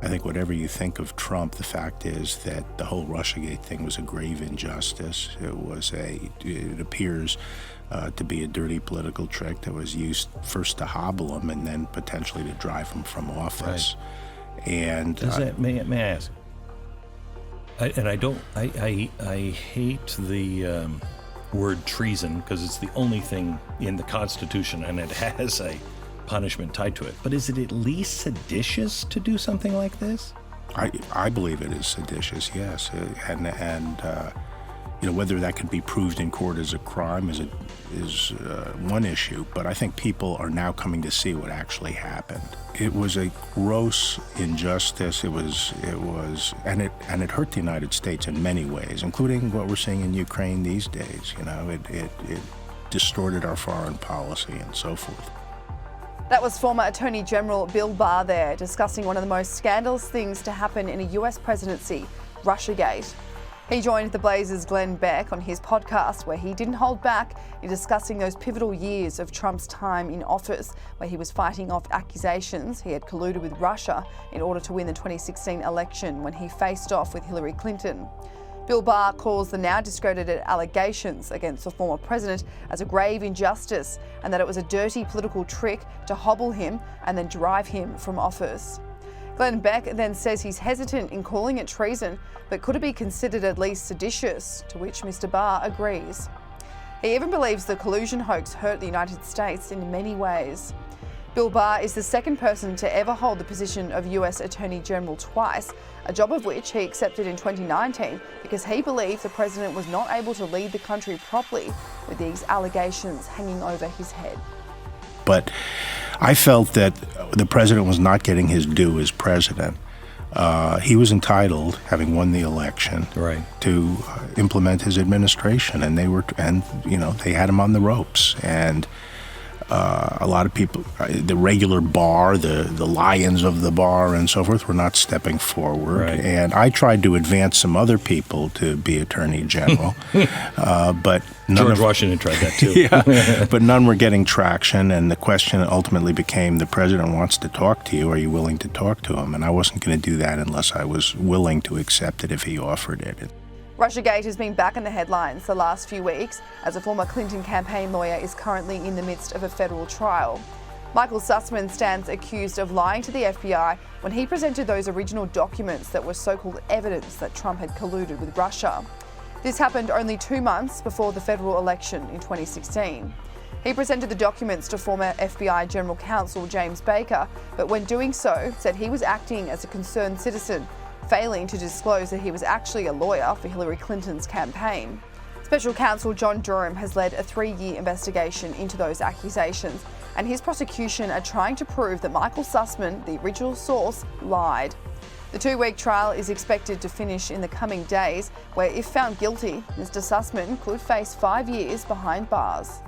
I think whatever you think of Trump, the fact is that the whole Russiagate thing was a grave injustice. It appears to be a dirty political trick that was used first to hobble him and then potentially to drive him from office. Right. And may I ask? I hate the word treason because it's the only thing in the Constitution and it has a punishment tied to it. But is it at least seditious to do something like this? I believe it is seditious, yes. And whether that could be proved in court as a crime is one issue, but I think people are now coming to see what actually happened. It was a gross injustice. It hurt the United States in many ways, including what we're seeing in Ukraine these days. It distorted our foreign policy and so forth. That was former Attorney General Bill Barr there, discussing one of the most scandalous things to happen in a US presidency, Russiagate. He joined the Blazer's Glenn Beck on his podcast, where he didn't hold back in discussing those pivotal years of Trump's time in office, where he was fighting off accusations he had colluded with Russia in order to win the 2016 election when he faced off with Hillary Clinton. Bill Barr calls the now discredited allegations against the former president as a grave injustice and that it was a dirty political trick to hobble him and then drive him from office. Glenn Beck then says he's hesitant in calling it treason, but could it be considered at least seditious, to which Mr. Barr agrees. He even believes the collusion hoax hurt the United States in many ways. Bill Barr is the second person to ever hold the position of US Attorney General twice, a job of which he accepted in 2019 because he believed the president was not able to lead the country properly with these allegations hanging over his head. But I felt that the president was not getting his due as president. He was entitled, having won the election, right, to implement his administration, and they had him on the ropes. And a lot of people, the regular bar, the lions of the bar and so forth, were not stepping forward. Right. And I tried to advance some other people to be attorney general, but George Washington tried that too. Yeah, but none were getting traction. And the question ultimately became, the president wants to talk to you. Are you willing to talk to him? And I wasn't going to do that unless I was willing to accept it if he offered it. Russiagate has been back in the headlines the last few weeks as a former Clinton campaign lawyer is currently in the midst of a federal trial. Michael Sussman stands accused of lying to the FBI when he presented those original documents that were so-called evidence that Trump had colluded with Russia. This happened only 2 months before the federal election in 2016. He presented the documents to former FBI General Counsel James Baker, but when doing so, said he was acting as a concerned citizen, failing to disclose that he was actually a lawyer for Hillary Clinton's campaign. Special Counsel John Durham has led a 3-year investigation into those accusations, and his prosecution are trying to prove that Michael Sussman, the original source, lied. The 2-week trial is expected to finish in the coming days, where if found guilty, Mr. Sussman could face 5 years behind bars.